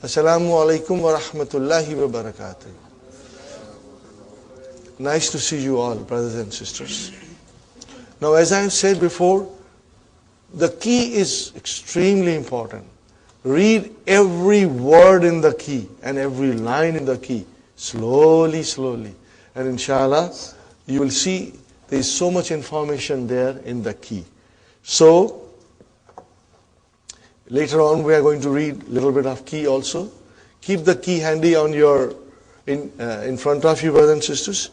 Assalamu alaikum wa rahmatullahi wa barakatuh. Nice to see you all, brothers and sisters. Now, as I said before, the key is extremely important. Read every word in the key and every line in the key, slowly, slowly. And inshallah, you will see there is so much information there in the key. So, later on we are going to read a little bit of key also. Keep the key handy on your, in front of you, brothers and sisters.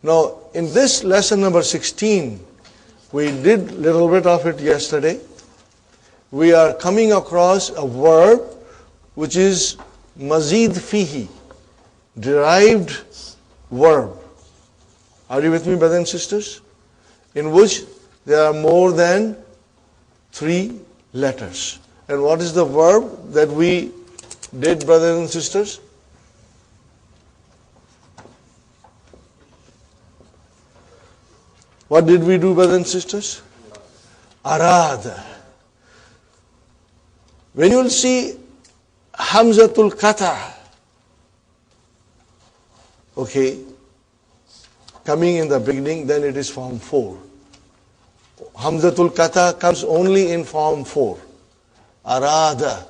Now, in this lesson number 16, we did a little bit of it yesterday. We are coming across a verb which is mazid fihi, derived verb. Are you with me, brothers and sisters? In which there are more than 3 letters. And what is the verb that we did, brothers and sisters? What did we do, brothers and sisters? Arada. When you will see Hamzatul Qata, okay, coming in the beginning, then it is form 4. Hamzatul Qata comes only in form 4. Arada.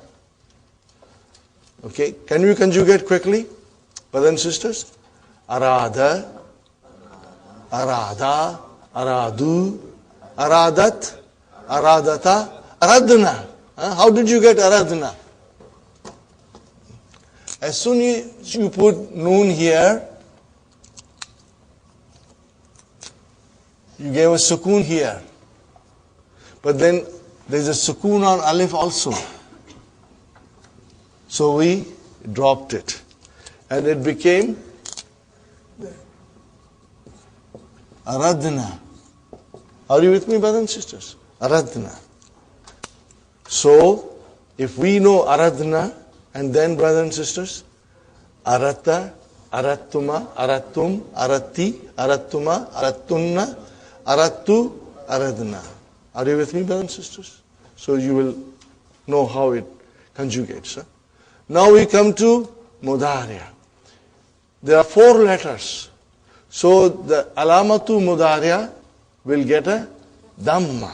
Okay, can we conjugate quickly, brothers and sisters? Arada, arada, aradu, aradat, aradata, aradna. How did you get aradna? As soon as you put noon here, you gave a sukoon here. But then there is a sukoon on alif also. So we dropped it. And it became aradna. Are you with me, brothers and sisters? Aradna. So, if we know aradna, and then, brothers and sisters, aratta, arattuma, arattum, aratti, arattuma, arattunna, arattu, aradna. Are you with me, brothers and sisters? So you will know how it conjugates. Huh? Now we come to mudariya. There are 4 letters. So the alamatu mudariya will get a dhamma.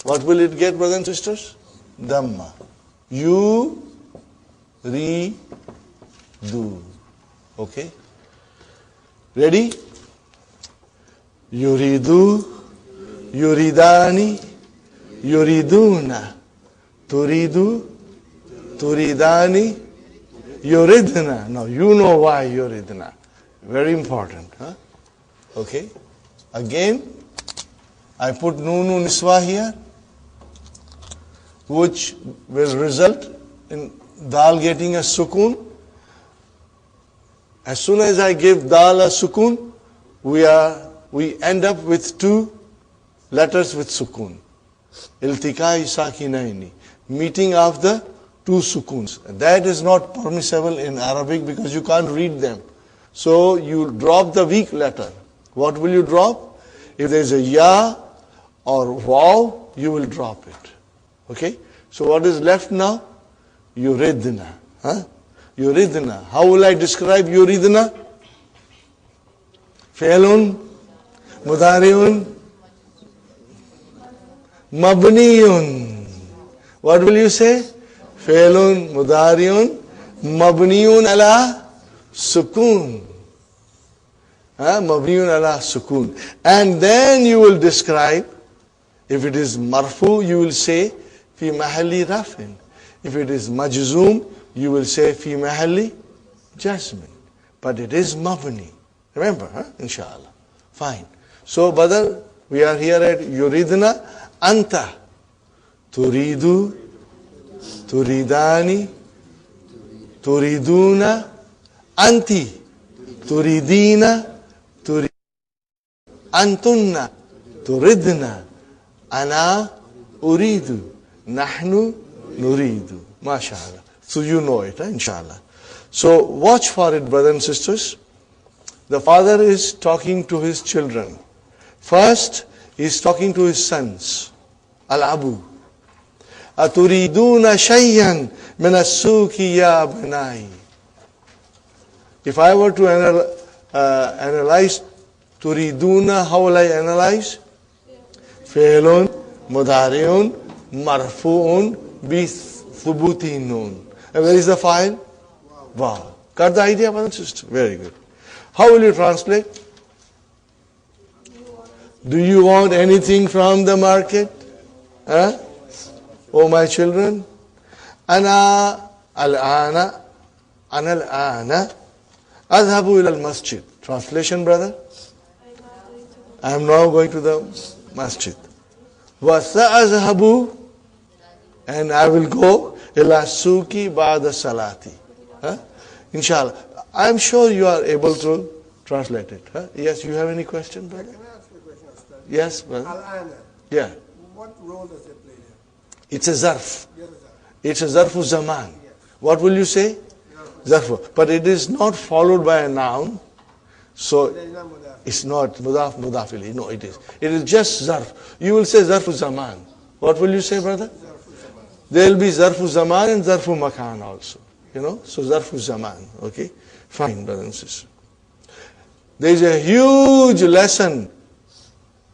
What will it get, brothers and sisters? Dhamma. You, re, do. Okay? Ready? Yuridu, yuridani, yuriduna, turidu, turidani, yuridna. Now you know why yuridna. Very important. Huh? Okay? Again, I put nunu niswa here, which will result in dal getting a sukoon. As soon as I give dal a sukoon, we end up with 2 letters with sukoon. Iltikai sakinaini, meeting of the 2 sukoons. That is not permissible in Arabic because you can't read them. So you drop the weak letter. What will you drop? If there is a ya or waw, you will drop it. Okay? So what is left now? Yuridna. Huh? Yuridna. How will I describe yuridna? Fi'lun, mudari'un, mabniyun. What will you say? Fi'lun, mudari'un, mabniyun ala sukoon. Mabniyun ala sukoon. And then you will describe, if it is marfu, you will say fi mahalli rafin. If it is majzoom, you will say fi mahalli jasmin. But it is mabni. Remember, inshallah. Fine. So, brother, we are here at yuridna, anta, turidu, turidani, turiduna, anti, turidina, antunna, turidna, ana, uridu, nahnu, nuridu. MashaAllah. So you know it, inshallah. So watch for it, brothers and sisters. The father is talking to his children. First, he is talking to his sons. Al-Abu. Aturiduna shayyan min as-suki ya banai. If I were to analyze turiduna, how will I analyze? Fi'lun, mudari'un, marfu'un, bi thubuti nun. And where is the file? Wow. Got the idea, brother and sister? Very good. How will you translate? Do you want anything from the market? Huh? Oh, my children. Ana al-ana adhabu ila al-masjid. Translation, brother? I am now going to the masjid. Wa sa'azhabu, and I will go ila suki ba'da salati. Inshallah. I am sure you are able to translate it. Yes, you have any question, brother? Can I ask you a question, Ustad? Yes, brother. Al-ana. Yeah. What role does it play there? It's a zarf. Yes, sir. It's a zarfu zaman. What will you say? Zarfu. But it is not followed by a noun. So There is no mudaf. it's not mudaf mudafili. No, it is. It is just zarf. You will say zarfu zaman. What will you say, brother? There will be zarfu zaman and zarfu makan also. You know? So zarfu zaman. Okay? Fine, brother and sister. There is a huge lesson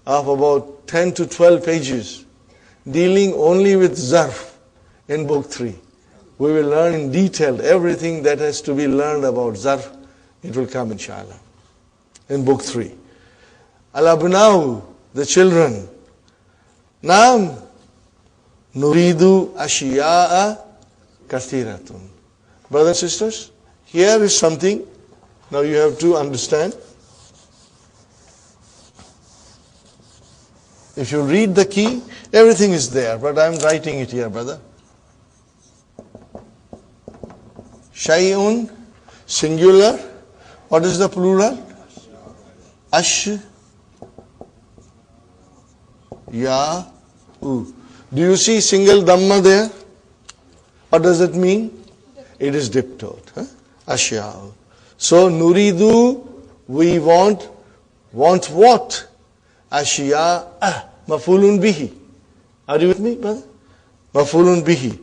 of about 10 to 12 pages dealing only with zarf in book 3. We will learn in detail everything that has to be learned about zarf. It will come inshallah in book 3. Al-abnau, the children. Naam, nuridu ashiya'a kathiratun. Brothers and sisters, here is something now you have to understand. If you read the key, everything is there, but I am writing it here, brother. Shay'un, singular. What is the plural? Ash, ya, u. Do you see single dhamma there? What does it mean? It is diptote. Ashya'u. So, nuridu, we want what? Ashiya'a, mafulun bihi. Are you with me, brother? Mafulun bihi.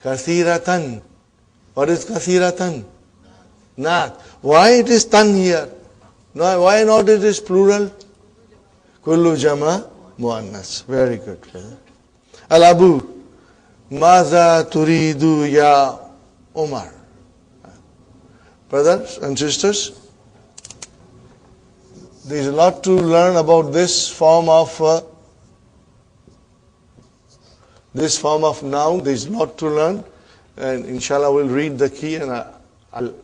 Kathiratan. What is kathiratan? Not. Why it is tan here? No, why not it is plural? Kullu jama muannas. Very good, brother. Al-abu. Maza turidu ya Umar. Brothers and sisters, there is a lot to learn about this form of noun. There is a lot to learn, and inshallah we'll read the key and I'll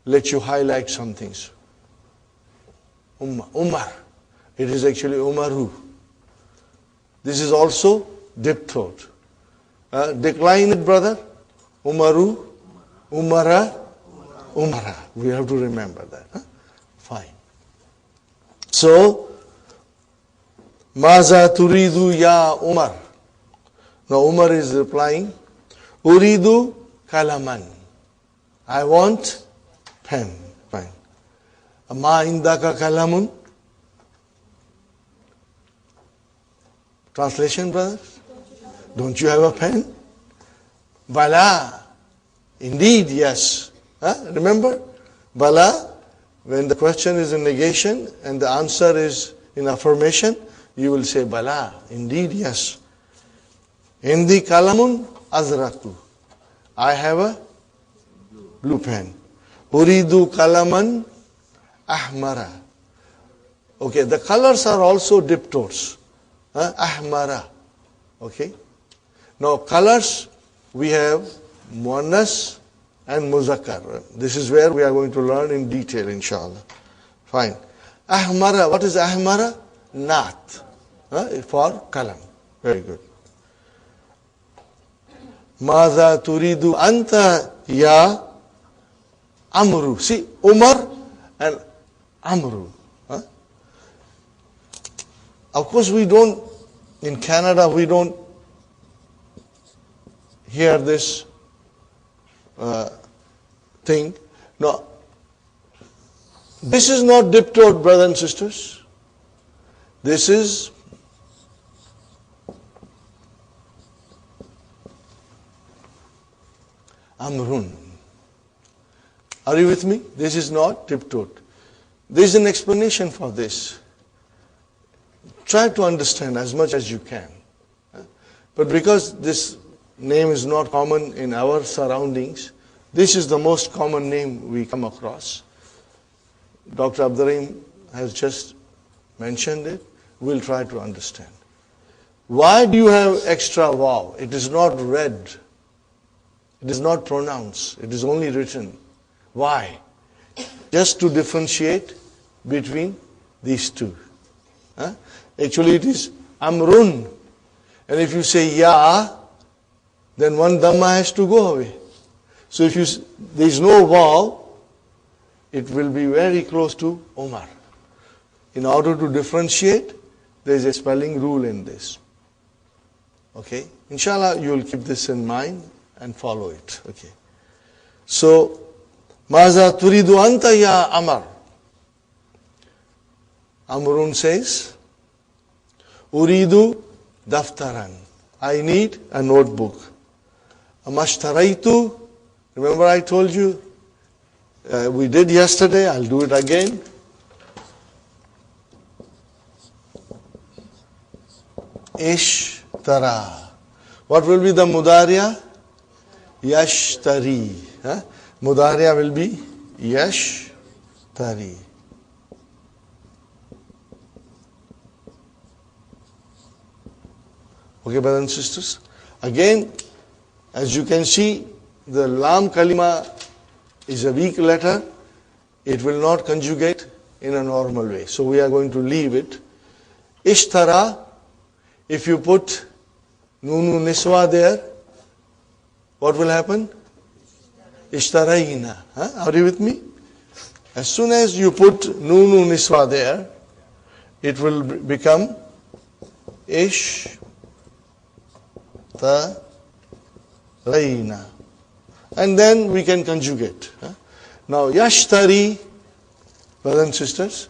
let you highlight some things. Umar. It is actually Umaru. This is also diptote. Decline it, brother. Umaru, Umara, Umara. We have to remember that. Fine. So, Maza turidu ya Umar. Now Umar is replying, Uridu kalaman. I want pen. Fine. Ma indaka kalamun. Translation, brothers? Don't you have a pen? Bala. Indeed, yes. Remember? Bala, when the question is in negation and the answer is in affirmation, you will say Bala. Indeed, yes. Indi kalamun azraku. I have a blue pen. Uridu kalaman ahmara. Okay, the colors are also diptotes. Ahmara. Okay. Now colors, we have muannas and muzakkar. This is where we are going to learn in detail, inshallah. Fine. Ahmara, what is ahmara? Naat. For kalam. Very good. Maza turidu anta ya Amru. See, Umar and Amru. Of course, we don't, in Canada, we don't hear this thing. No. This is not diptote, brothers and sisters. This is amrun. Are you with me? This is not tiptoed. There is an explanation for this. Try to understand as much as you can. But because this name is not common in our surroundings, this is the most common name we come across. Dr. Abdurrahim has just mentioned it. We'll try to understand. Why do you have extra vav? It is not read. It is not pronounced. It is only written. Why? Just to differentiate between these two. Actually it is amrun. And if you say ya, then one dhamma has to go away. So if there is no vav, it will be very close to Umar. In order to differentiate, there is a spelling rule in this. Okay? Inshallah, you will keep this in mind and follow it. Okay. So, Maza turidu anta ya Amar. Amrun says, Uridu daftaran. I need a notebook. Amashtaraitu. Remember I told you, we did yesterday, I'll do it again. Ishtara. What will be the mudariya? Yashtari. Mudariya will be Yashtari. Okay, brothers and sisters. Again, as you can see, the lam kalima is a weak letter. It will not conjugate in a normal way. So we are going to leave it. Ishtara, if you put nunu niswa there, what will happen? Ishtarayna. Are you with me? As soon as you put nunu niswa there, it will become ishtarayna. And then we can conjugate. Now, yashtari, brothers and sisters,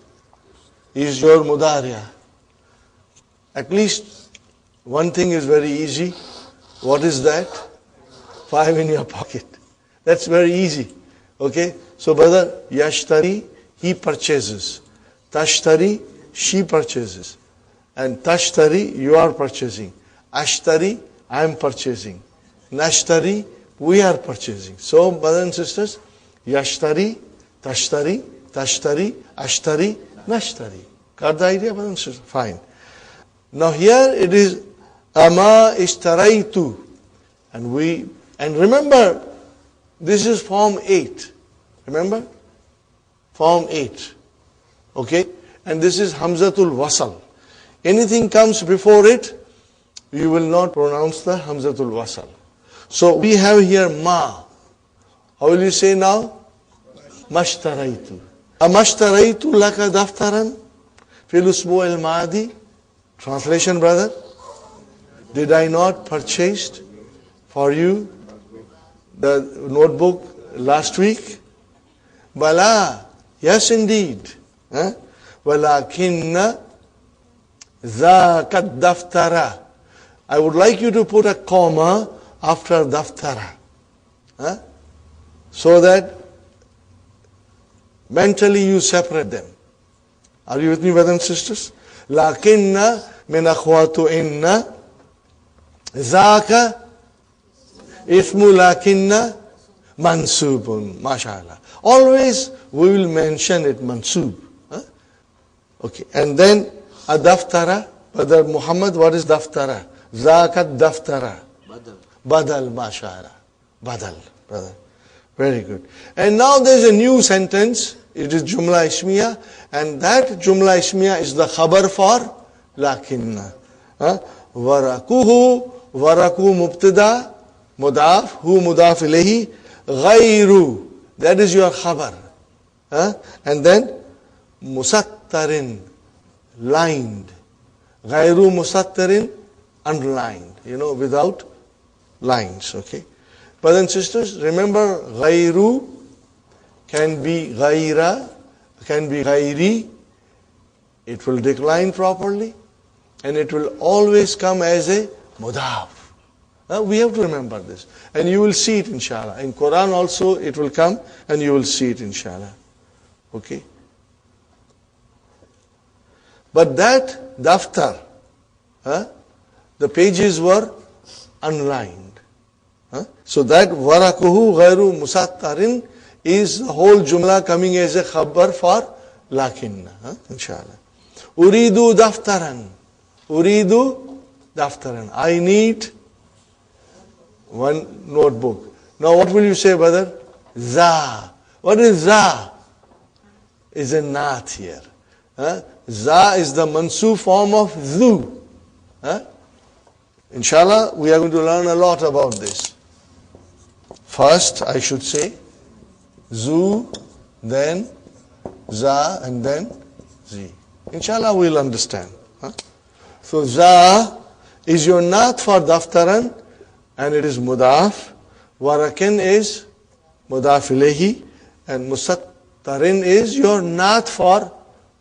is your mudariya. At least one thing is very easy. What is that? 5 in your pocket. That's very easy. Okay? So, brother, yashtari, he purchases. Tashtari, she purchases. And tashtari, you are purchasing. Ashtari, I am purchasing. Nashtari, we are purchasing. So, brothers and sisters, yashtari, tashtari, tashtari, ashtari, nashtari. Got the idea, brothers and sisters? Fine. Now here it is ama ishtaraitu. And remember, this is form 8. Remember? Form 8. Okay? And this is hamzatul wasal. Anything comes before it, you will not pronounce the hamzatul wasal. So we have here ma. How will you say now? Mashtaraitu. Amashtaraitu laka daftaran fil usbu al maadi. Translation, brother. Did I not purchase for you the notebook last week? Bala. Yes, indeed. Walakinna zakat daftara. I would like you to put a comma after daftara. So that mentally you separate them. Are you with me, brothers and sisters? Lakinna min akhwatu inna zaka ismu lakinna mansubun. MashaAllah. Always we will mention it mansub. Okay. And then a daftara. Brother Muhammad, what is daftara? Zakat daftara. Badal, mashallah. Badal, brother. Very good. And now there's a new sentence. It is jumla ismiya. And that jumla ismiya is the khabar for lakinna. Warakuhu, waraku mubtada, mudaf, hu mudaf ilayhi, ghayru. That is your khabar. And then musattarin, lined. Ghayru musattarin, underlined. Without lines, okay? Brothers and sisters, remember ghayru can be ghayra, can be ghayri. It will decline properly and it will always come as a mudaf. We have to remember this. And you will see it inshallah. In Quran also it will come and you will see it inshallah. Okay? But that daftar, the pages were unlined. So that warakuhu ghayru musattarin is the whole jumla coming as a khabar for lakinna. Inshallah. Uridu daftaran. Uridu daftaran. I need one notebook. Now what will you say, brother? Za. What is za? Is a naat here. Za is the mansub form of zu. Inshallah, we are going to learn a lot about this. First, I should say, zu, then za, and then zi. Inshallah, we'll understand. So, za is your naat for daftaran, and it is mudaf. Warakin is mudaf ilayhi, and musattarin is your naat for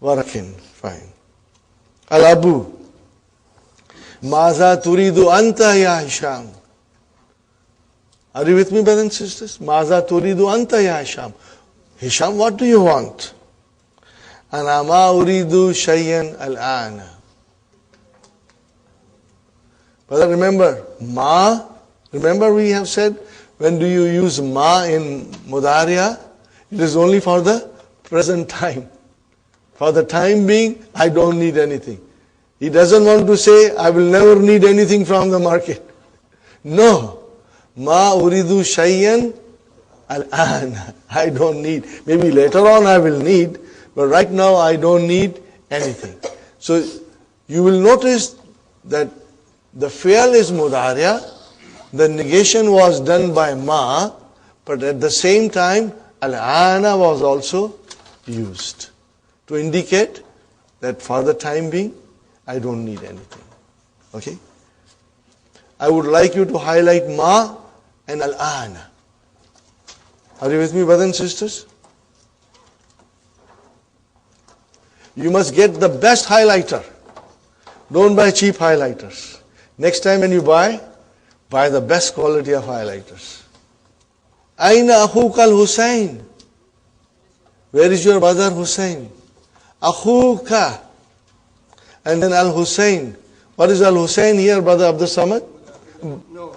warakin. Fine. Al-abu. Maza turidu anta ya Hisham. Are you with me, brothers and sisters? Maza turidu anta ya Hisham. Hisham, what do you want? Ana ma uridu shayyan al-ana. Brother, remember, ma, remember we have said, when do you use ma in mudariya? It is only for the present time. For the time being, I don't need anything. He doesn't want to say, I will never need anything from the market. No. Ma uridu shayyan al-an. I don't need. Maybe later on I will need, but right now I don't need anything. So you will notice that the fi'l is mudariya, the negation was done by ma, but at the same time al-ana was also used to indicate that for the time being I don't need anything. Okay? I would like you to highlight ma and al-ana. Are you with me, brothers and sisters? You must get the best highlighter. Don't buy cheap highlighters. Next time when you buy the best quality of highlighters. Aina akhuka al-Husayn. Where is your brother Hussein? Akhuka. And then al-Husayn. What is al-Husayn here, brother Abdul Samad? No,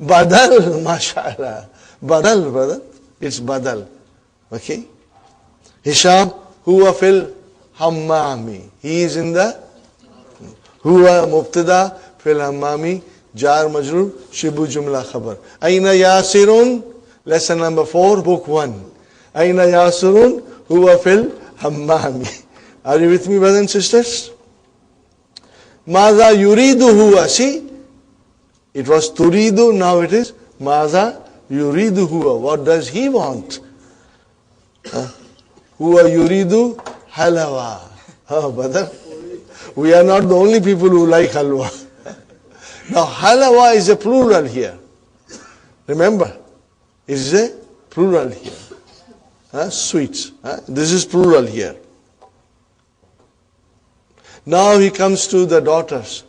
Badal, mashallah. Badal, brother. It's badal. Okay? Hisham, huwa fil hammami. He is in the huwa mubtada fil hammami. Jar majrur, shibu jumla khabar. Aina yasirun, lesson number 4, book 1. Aina yasirun, huwa fil hammami. Are you with me, brothers and sisters? Maza yuridu huwa. See? It was turidu, now it is maza yuridu huwa. What does he want? Huwa yuridu halawa. Oh, brother. We are not the only people who like halwa. Now, halawa is a plural here. Remember, it is a plural here. Sweets. This is plural here. Now he comes to the daughters.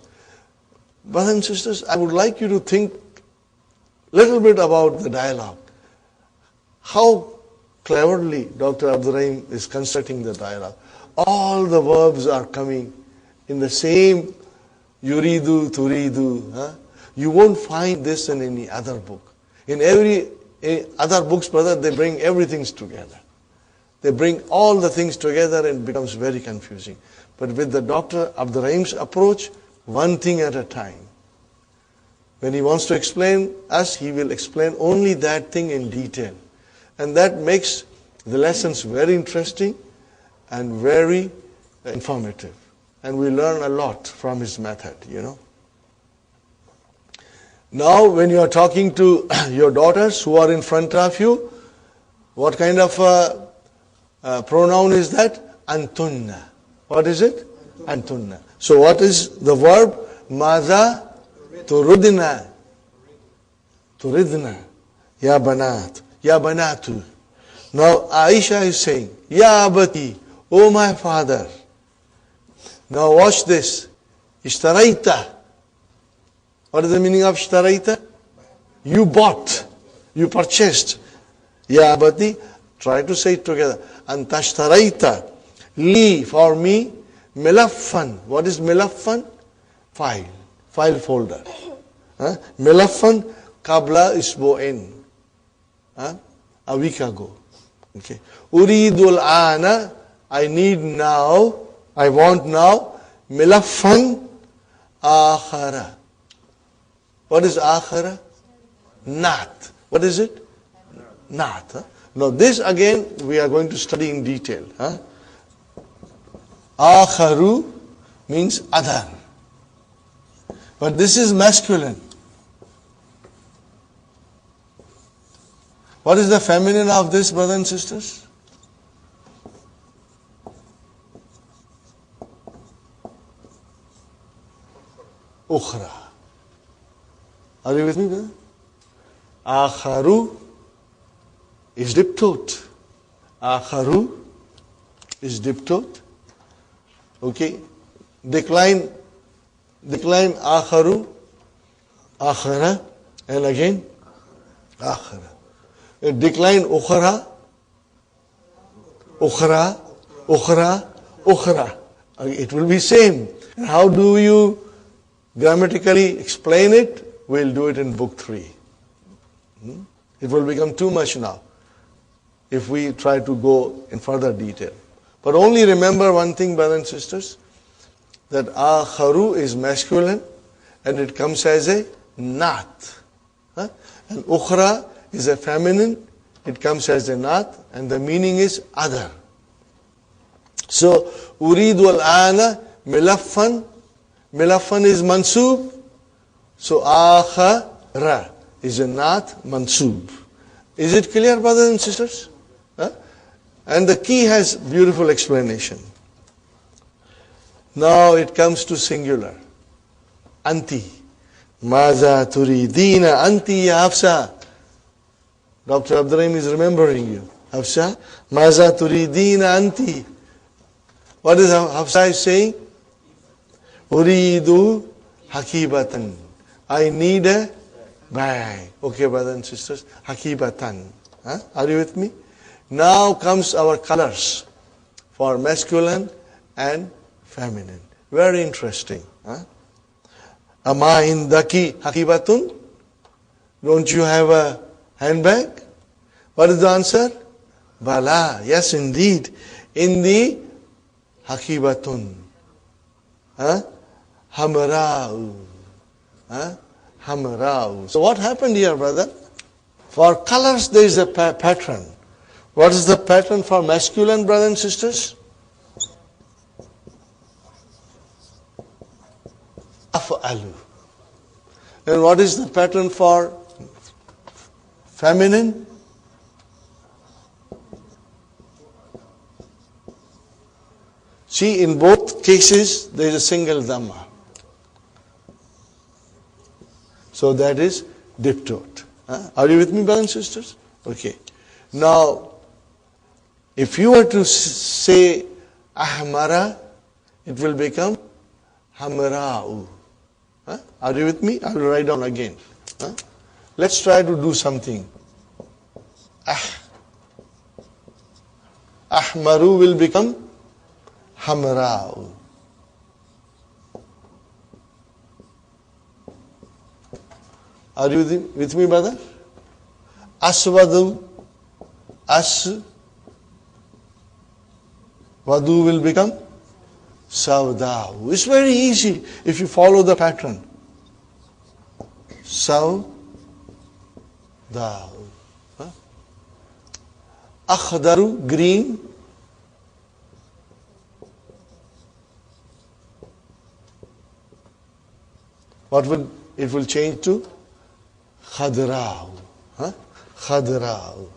Brothers and sisters, I would like you to think a little bit about the dialogue. How cleverly Dr. Abdul Rahim is constructing the dialogue. All the verbs are coming in the same yuridu, turidu. You won't find this in any other book. In every other books, brother, they bring everything together. They bring all the things together and it becomes very confusing. But with the Dr. Abdul Rahim's approach, one thing at a time. When he wants to explain us, he will explain only that thing in detail. And that makes the lessons very interesting and very informative. And we learn a lot from his method, Now, when you are talking to your daughters who are in front of you, what kind of pronoun is that? Antunna. What is it? Antunna. So what is the verb? Maza turidna. Turidna. Ya banat. Ya banatu. Now Aisha is saying, Ya abati, oh my father. Now watch this. Ishtaraita. What is the meaning of ishtaraita? You bought. You purchased. Ya abati, try to say it together. Anta ishtaraita. Li, for me, milaffan. What is milaffan? File. File folder. Milaffan qabla isbu'in. A week ago. Okay. Uridul ana, I need now, I want now, milaffan aakhara. What is aakhara? Not. What is it? Not. Now this again we are going to study in detail. Aakharu means other. But this is masculine. What is the feminine of this, brothers and sisters? Ukhra. Are you with me, brother? Aakharu is diptote. Aakharu is diptote. Okay. Decline Aakharu, Aakhara, and again Aakhara. Decline Ukhraa, Ukhraa, Ukhraa, Ukhraa. It will be same. How do you grammatically explain it? We'll do it in book 3. It will become too much now if we try to go in further detail. But only remember one thing, brothers and sisters, that Aakharu is masculine and it comes as a not. And Ukhraa is a feminine, it comes as a not, and the meaning is other. So, Uridu al-ana, milaffan. Milaffan is mansoob. So, Aakhara is a not mansoob. Is it clear, brothers and sisters? And the key has beautiful explanation. Now it comes to singular. Anti. Maza turidina anti ya Hafsa. Dr. Abdurrahim is remembering you. Hafsa, maza turidina anti. What is Hafsa is saying? Uridu hakibatan. I need a bag. Okay, brothers and sisters. Hakibatan. Are you with me? Now comes our colors for masculine and feminine. Very interesting. Ama indaki hakibatun? Don't you have a handbag? What is the answer? Bala. Yes, indeed. In the hakibatun. Hamra'u. Hamra'u. So what happened here, brother? For colors there is a pattern. What is the pattern for masculine, brothers and sisters? Af'alu. And what is the pattern for feminine? See, in both cases, there is a single dhamma. So that is diptote. Are you with me, brothers and sisters? Okay. Now, if you were to say ahmara, it will become hamra'u. Are you with me? I will write down again. Let's try to do something. Ahmaru will become hamra'u. Are you with me, brother? Aswadu, Vadu will become Savda'u. It's very easy if you follow the pattern. Savda'u. Akhdaru, green. What will it will change to? Khadra'u. Khadra'u.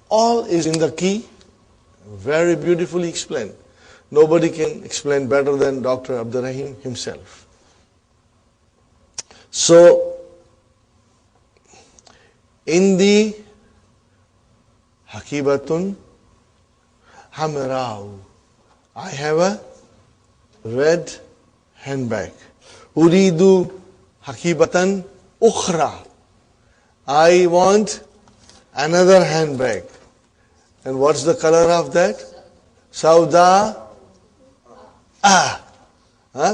All is in the key, very beautifully explained. Nobody can explain better than Dr. Abdurrahim himself. So, in the Hakibatun Hamra'u, I have a red handbag. Uridu hakibatan ukhra. I want another handbag. And what's the color of that? Sauda.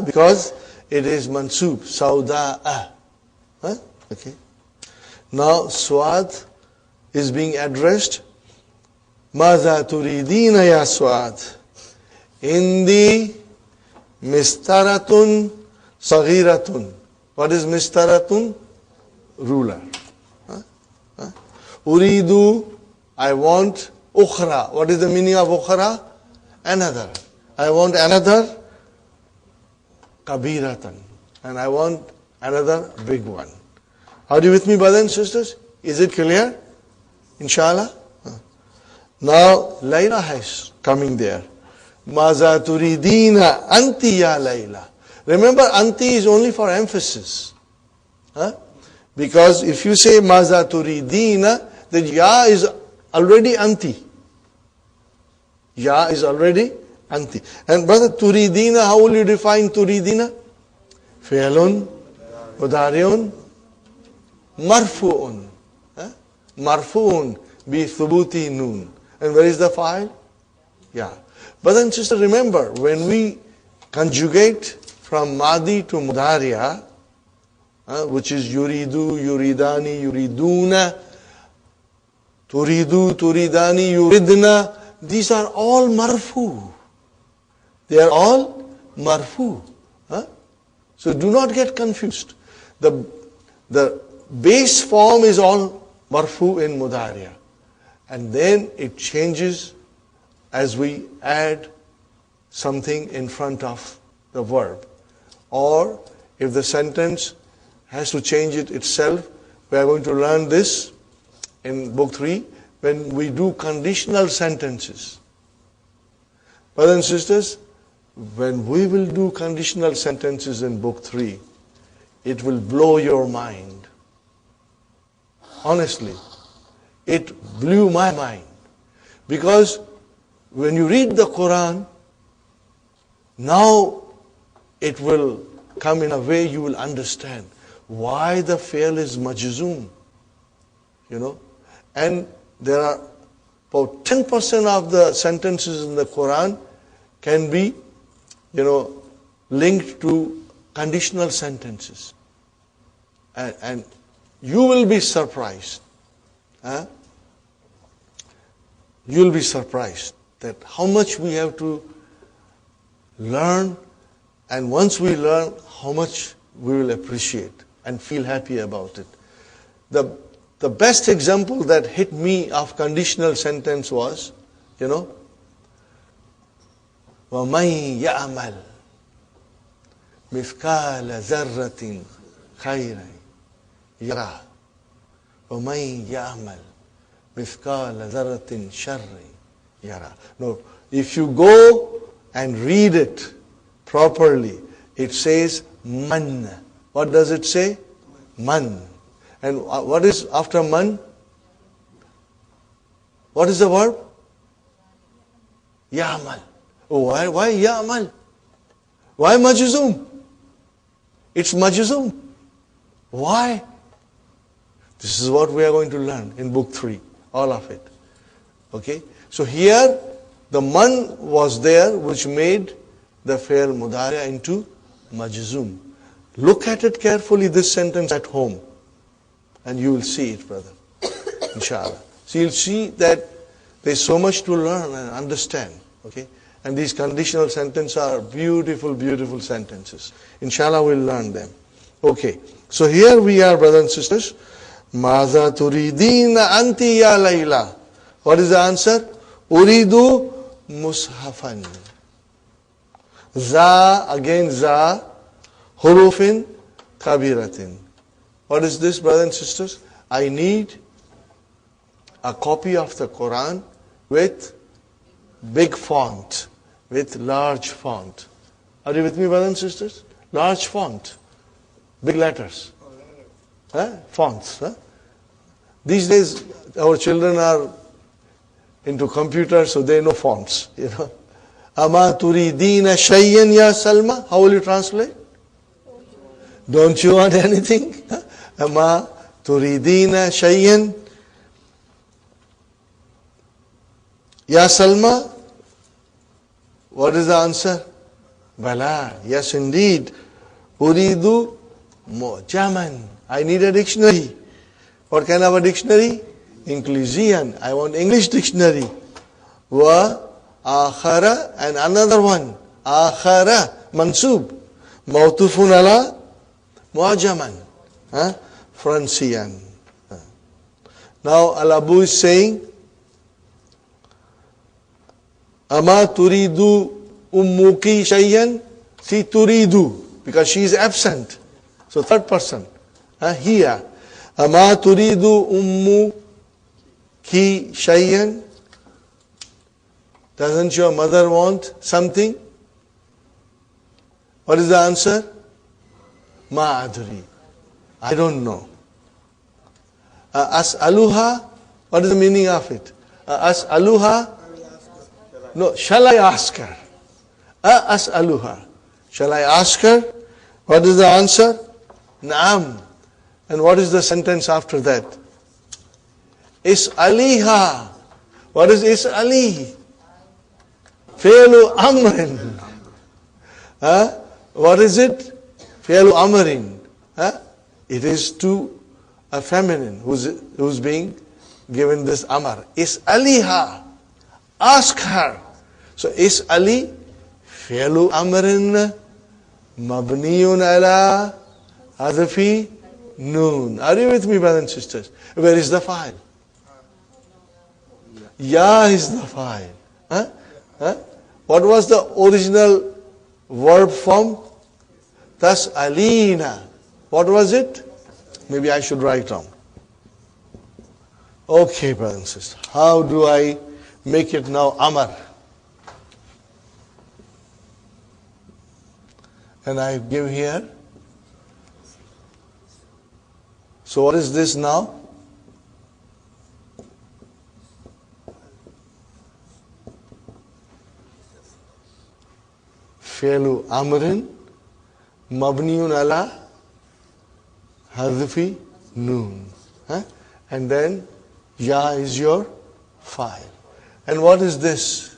Because it is mansub. Sauda. Okay. Now Swad is being addressed. Maza turidina ya Swad. Indi mistaratun saghiratun. What is mistaratun? Ruler. Uridu, I want ukhra. What is the meaning of ukhra? Another. I want another kabiratan. And I want another big one. Are you with me, brothers and sisters? Is it clear? Inshallah? Now, Layla is coming there. Maza turidina anti ya Layla. Remember, anti is only for emphasis. Because if you say maza turidina, then ya is already anti. Ya is already anti. And brother, turidina, how will you define turidina? Fi'lun, mudari'un, marfu'un. Marfu'un bi thubuti noon. And where is the file? Yeah. Brother and sister, remember, when we conjugate from madi to mudari'a, which is yuridu, yuridani, yuriduna, turidu, turidani, yuridna, these are all marfu. They are all marfu. So do not get confused. The base form is all marfu in mudari'a. And then it changes as we add something in front of the verb. Or if the sentence has to change it itself, we are going to learn this in book 3 when we do conditional sentences. Brothers and sisters, when we will do conditional sentences in book 3, it will blow your mind. Honestly, it blew my mind. Because when you read the Qur'an, now it will come in a way you will understand why the fi'l is majzoom. And there are about 10% of the sentences in the Qur'an can be, linked to conditional sentences. And you will be surprised. You will be surprised that how much we have to learn, and once we learn, how much we will appreciate and feel happy about it. The best example that hit me of conditional sentence was, وَمَنْ يَعْمَلْ مِثْقَالَ ذَرَّةٍ خَيْرًا يَرَهُ وَمَنْ يَعْمَلْ مِثْقَالَ ذَرَّةٍ شَرًّا يَرَهُ. No, if you go and read it properly, it says man. What does it say? Man. And what is after man? What is the verb? Ya'mal. Oh, why ya'mal? Why majzoom? It's majzoom. Why? This is what we are going to learn in book 3, all of it. Okay? So here, the man was there, which made the fi'l mudari' into majzoom. Look at it carefully, this sentence at home, and you will see it, brother. Inshallah. So you'll see that there's so much to learn and understand. Okay? And these conditional sentences are beautiful, beautiful sentences. Inshallah, we'll learn them. Okay. So here we are, brothers and sisters. Maza turidina anti ya Layla. What is the answer? Uridu mushafan. Za, again za, hurufin kabiratin. What is this, brothers and sisters? I need a copy of the Quran with big font, with large font. Are you with me, brothers and sisters? Large font, big letters. Fonts. These days, our children are into computers, so they know fonts. Ama turidina shayyan ya Salma. How will you translate? Don't you want anything? Ama turidina shayyan ya Salma. What is the answer? Bala. Yes, indeed. Uridu mu'jaman. I need a dictionary. What kind of a dictionary? Inclusion. I want English dictionary. Wa Aakhara and another one. Aakhara. Mansub. Mawtufun ala mu'jaman. Francian. Now Al-Abu is saying, Ama turidu ummuki shayyan. See, turidu, because she is absent. So third person. Here. Ama turidu ummuki shayyan. Doesn't your mother want something? What is the answer? Ma adri. I don't know. As'aluha. What is the meaning of it? As'aluha. No, shall I ask her? As'aluha. Shall I ask her? What is the answer? Naam. And what is the sentence after that? Is'aliha. What is is'ali? Fi'lu amrin. What is it? Fi'lu amrin. It is to a feminine who's being given this amar. Is'aliha. Ask her. So is'ali fi'lu amrin mabniyun ala hadfi noon. Are you with me, brothers and sisters? Where is the file? Ya is the file. What was the original verb form? Tas'alina. What was it? Maybe I should write down. Okay, brothers and sisters. How do I make it now Amar? And I give here. So what is this now? Fi'lu amrin mabniyun ala hadfi noon. And then ya is your file. And what is this?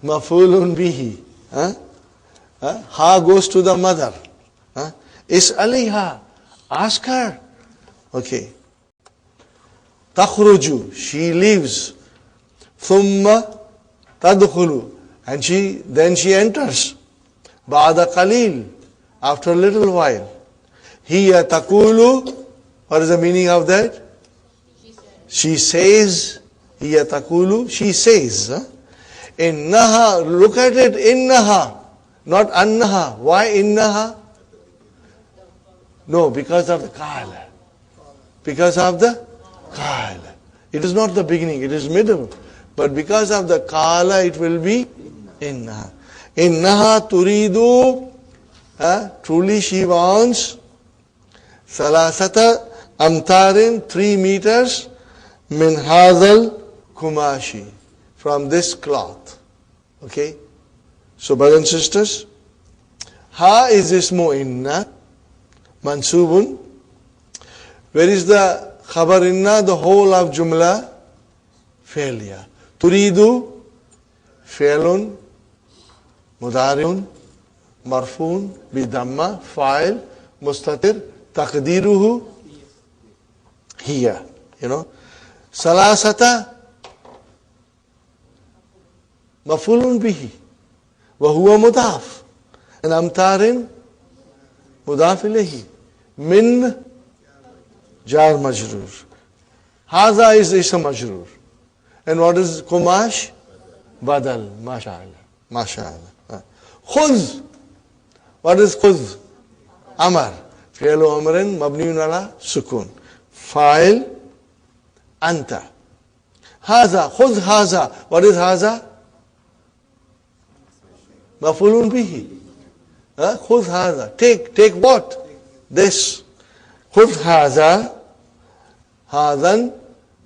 Maf'ulun bihi. Ha goes to the mother. Is'aliha. Ask her. Okay. Takhruju. She leaves. Thumma tadkhulu. And then she enters. Ba'da qalil. After a little while. Hiya taqulu. What is the meaning of that? She says. Hiya taqulu. She says. Innaha. Look at it. Innaha. Not annaha. Why innaha? No, because of the qala. Because of the qala. It is not the beginning, it is middle. But because of the qala, it will be innaha. Innaha turidu. Truly she wants. Salasata amtarin, 3 meters. Min hadal kumashi. From this cloth. Okay? So brothers and sisters, ha is ismu inna, mansubun. Where is the khabar inna? The whole of jumla, failure. Turidu, failun, mudariun, marfun, bidamma, fa'il, mustatir, taqdiruhu, hiya. Salasata, mafulun bihi. وهو مضاف and أمتار مضاف إليه من جار مجرور. هذا is اسم مجرور. And what is قماش? بدل. ما شاء الله. ما شاء الله. خذ. What is خذ? أمر. فعل أمر مبني على سكون. فاعل أنت. هذا. خذ هذا. What is هذا? مفعول به. خذ هذا. Take what? This. خذ هذا. هذا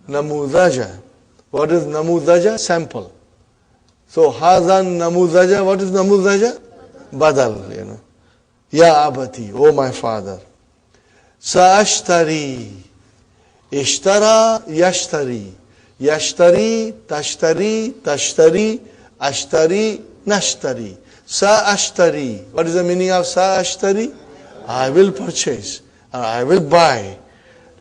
نموذج. What is نموذج? Sample. So So, Hazan Namuzaja, what is Namuzaja? Badal, you know. Ya Abati, oh my father. Saashtari, Ishtara, Yashtari. Yashtari, Tashtari, Tashtari, Ashtari, Nashtari. Saashtari. What is the meaning of Saashtari? I will purchase, or I will buy.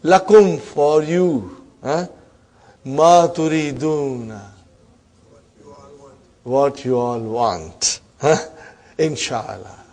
Lakum, for you. Ma turiduna. What you all want. Inshallah.